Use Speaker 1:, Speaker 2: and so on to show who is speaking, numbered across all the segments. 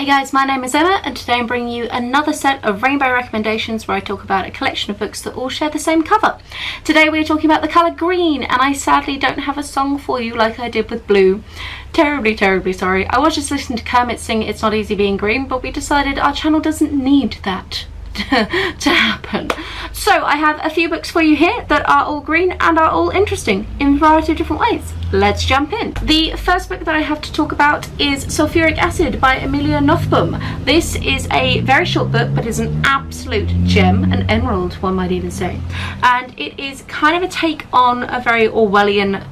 Speaker 1: guys, my name is Emma and today I'm bringing you another set of rainbow recommendations where I talk about a collection of books that all share the same cover. Today we are talking about the colour green, and I sadly don't have a song for you like I did with blue. Terribly sorry. I was just listening to Kermit sing It's Not Easy Being Green, but we decided our channel doesn't need that to happen. So I have a few books for you here that are all green and are all interesting in a variety of different ways. Let's jump in. The first book that I have to talk about is Sulphuric Acid by Amelia Nuthbaum. This is a very short book, but is an absolute gem, an emerald one might even say, and it is kind of a take on a very Orwellian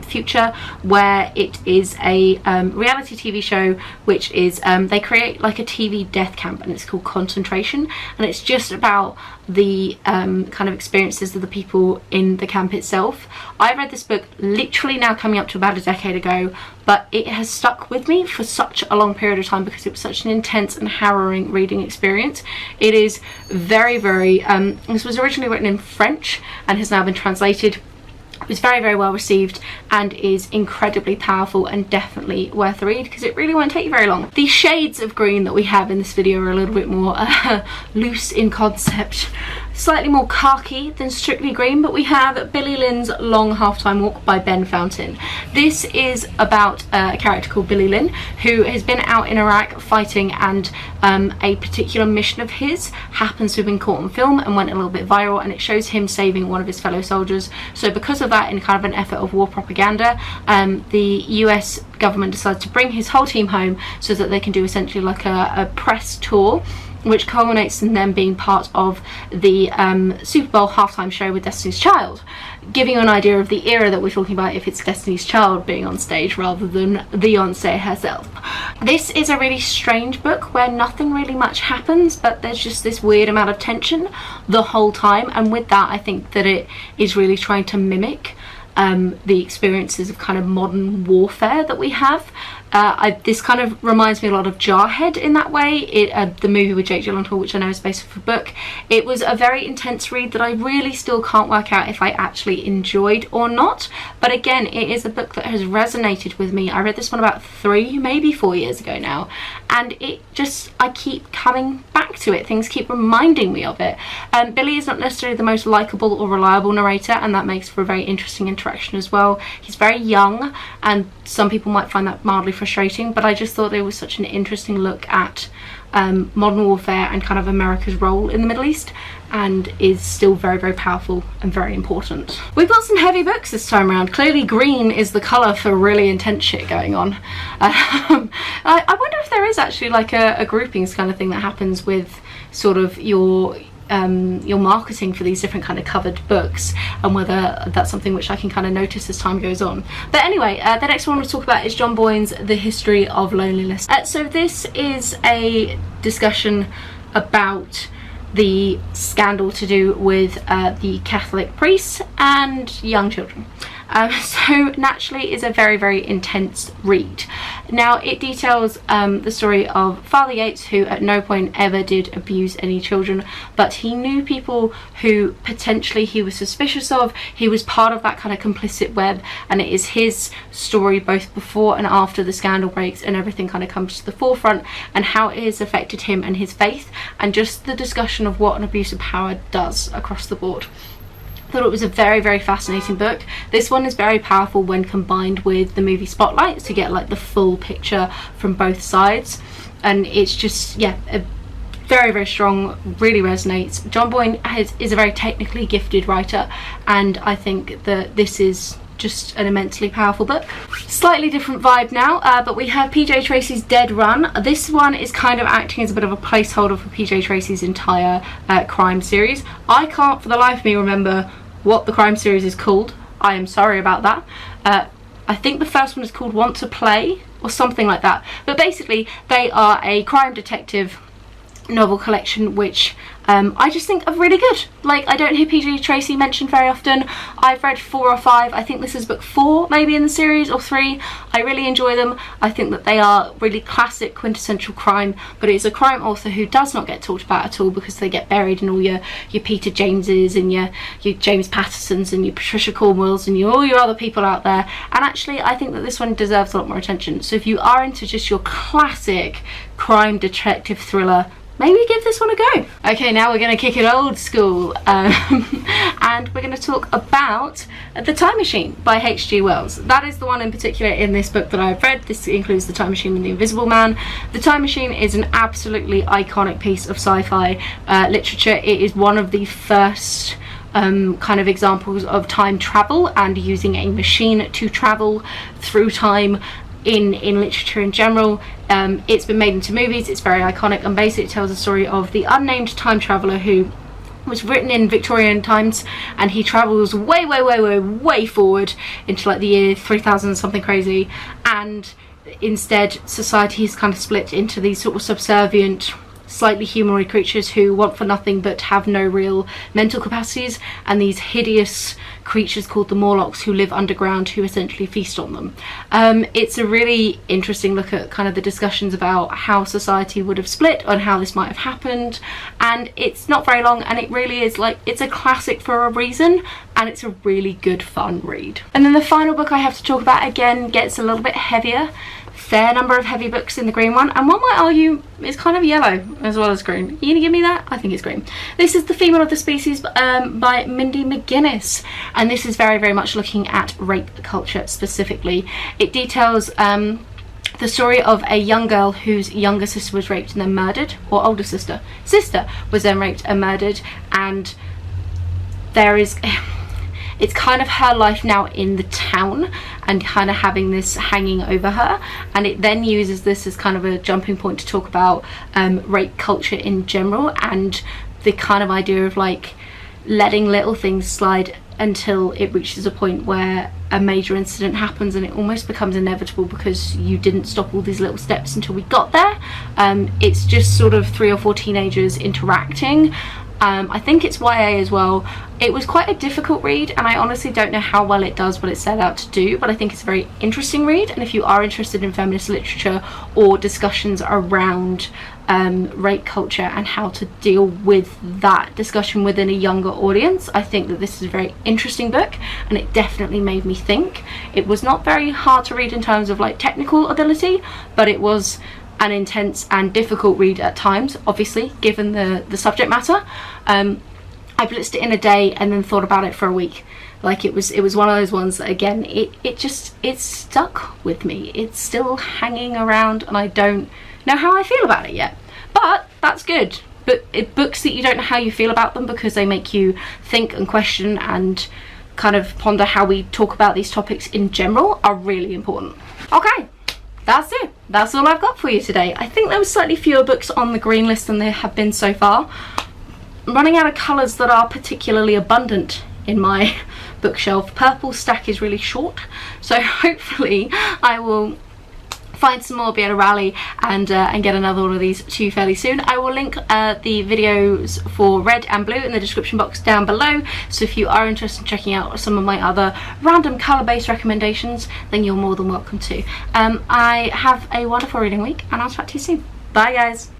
Speaker 1: future where it is a reality TV show which is they create like a TV death camp, and it's called Concentration, and it's just about the kind of experiences of the people in the camp itself. I read this book literally now coming up to about a decade ago, but it has stuck with me for such a long period of time because it was such an intense and harrowing reading experience. It is very this was originally written in French and has now been translated. It was very well received and is incredibly powerful and definitely worth a read because it really won't take you very long. The shades of green that we have in this video are a little bit more loose in concept, slightly more khaki than strictly green, but we have Billy Lynn's Long Half-Time Walk by Ben Fountain. This is about a character called Billy Lynn who has been out in Iraq fighting, and a particular mission of his happens to have been caught on film and went a little bit viral, and it shows him saving one of his fellow soldiers. So because of that, in kind of an effort of war propaganda, the US government decides to bring his whole team home so that they can do essentially like a press tour, which culminates in them being part of the Super Bowl halftime show with Destiny's Child, giving you an idea of the era that we're talking about if it's Destiny's Child being on stage rather than Beyonce herself. This is a really strange book where nothing really much happens, but there's just this weird amount of tension the whole time, and with that I think that it is really trying to mimic the experiences of kind of modern warfare that we have. This kind of reminds me a lot of Jarhead in that way, the movie with Jake Gyllenhaal, which I know is based off a book. It was a very intense read that I really still can't work out if I actually enjoyed or not, but again, it is a book that has resonated with me. I read this one about 3, maybe 4 years ago now, and I keep coming back to it. Things keep reminding me of it. Billy is not necessarily the most likeable or reliable narrator, and that makes for a very interesting interaction as well. He's very young, and some people might find that mildly frustrating, but I just thought it was such an interesting look at modern warfare and kind of America's role in the Middle East, and is still very powerful and very important. We've got some heavy books this time around. Clearly green is the colour for really intense shit going on. I wonder if there is actually like a groupings kind of thing that happens with sort of your marketing for these different kind of covered books, and whether that's something which I can kind of notice as time goes on. But anyway, the next one we'll talk about is John Boyne's The History of Loneliness. So this is a discussion about the scandal to do with the Catholic priests and young children. So naturally is a very intense read. Now it details the story of Father Yates, who at no point ever did abuse any children, but he knew people who potentially he was suspicious of. He was part of that kind of complicit web, and it is his story both before and after the scandal breaks and everything kind of comes to the forefront, and how it has affected him and his faith, and just the discussion of what an abuse of power does across the board. I thought it was a very fascinating book. This one is very powerful when combined with the movie Spotlight to get like the full picture from both sides, and it's just, yeah, a very strong, really resonates. John Boyne is a very technically gifted writer, and I think that this is just an immensely powerful book. Slightly different vibe now, but we have PJ Tracy's Dead Run. This one is kind of acting as a bit of a placeholder for PJ Tracy's entire crime series. I can't for the life of me remember what the crime series is called. I am sorry about that. I think the first one is called Want to Play or something like that, but basically they are a crime detective novel collection, which I just think are really good. Like, I don't hear PG Tracy mentioned very often. I've read 4 or 5. I think this is book 4 maybe in the series, or 3. I really enjoy them. I think that they are really classic quintessential crime, but it's a crime author who does not get talked about at all because they get buried in all your Peter Jameses and your James Pattersons and your Patricia Cornwells and all your other people out there. And actually I think that this one deserves a lot more attention. So if you are into just your classic crime detective thriller, maybe give this one a go. Okay, now we're going to kick it old school, and we're going to talk about The Time Machine by H.G. Wells. That is the one in particular in this book that I've read. This includes The Time Machine and The Invisible Man. The Time Machine is an absolutely iconic piece of sci-fi literature. It is one of the first kind of examples of time travel and using a machine to travel through time in literature in general. It's been made into movies. It's very iconic, and basically it tells the story of the unnamed time traveller who was written in Victorian times, and he travels way forward into like the year 3000 something crazy, and instead society is kind of split into these sort of subservient, slightly humanoid creatures who want for nothing but have no real mental capacities, and these hideous creatures called the Morlocks who live underground, who essentially feast on them. It's a really interesting look at kind of the discussions about how society would have split and how this might have happened, and it's not very long, and it really is like, it's a classic for a reason, and it's a really good fun read. And then the final book I have to talk about, again, gets a little bit heavier. Fair number of heavy books in the green one, and one might argue is kind of yellow as well as green. You gonna give me that? I think it's green. This is The Female of the Species by Mindy McGuinness, and this is very much looking at rape culture specifically. It details the story of a young girl whose younger sister was raped and then murdered, or older sister was then raped and murdered, and there is it's kind of her life now in the town and kind of having this hanging over her, and it then uses this as kind of a jumping point to talk about rape culture in general, and the kind of idea of like letting little things slide until it reaches a point where a major incident happens, and it almost becomes inevitable because you didn't stop all these little steps until we got there. It's just sort of 3 or 4 teenagers interacting. I think it's YA as well. It was quite a difficult read, and I honestly don't know how well it does what it set out to do, but I think it's a very interesting read, and if you are interested in feminist literature or discussions around rape culture and how to deal with that discussion within a younger audience, I think that this is a very interesting book, and it definitely made me think. It was not very hard to read in terms of like technical ability, but it was an intense and difficult read at times, obviously, given the subject matter. I blitzed it in a day and then thought about it for a week. Like, it was one of those ones that, again, it stuck with me. It's still hanging around, and I don't know how I feel about it yet, but that's good. But books that you don't know how you feel about them because they make you think and question and kind of ponder how we talk about these topics in general are really important. Okay, that's it. That's all I've got for you today. I think there was slightly fewer books on the green list than there have been so far. I'm running out of colours that are particularly abundant in my bookshelf. Purple stack is really short, so hopefully I will find some more, be able to rally and get another one of these to you fairly soon. I will link the videos for red and blue in the description box down below, so if you are interested in checking out some of my other random colour-based recommendations, then you're more than welcome to. I have a wonderful reading week, and I'll chat to you soon. Bye guys.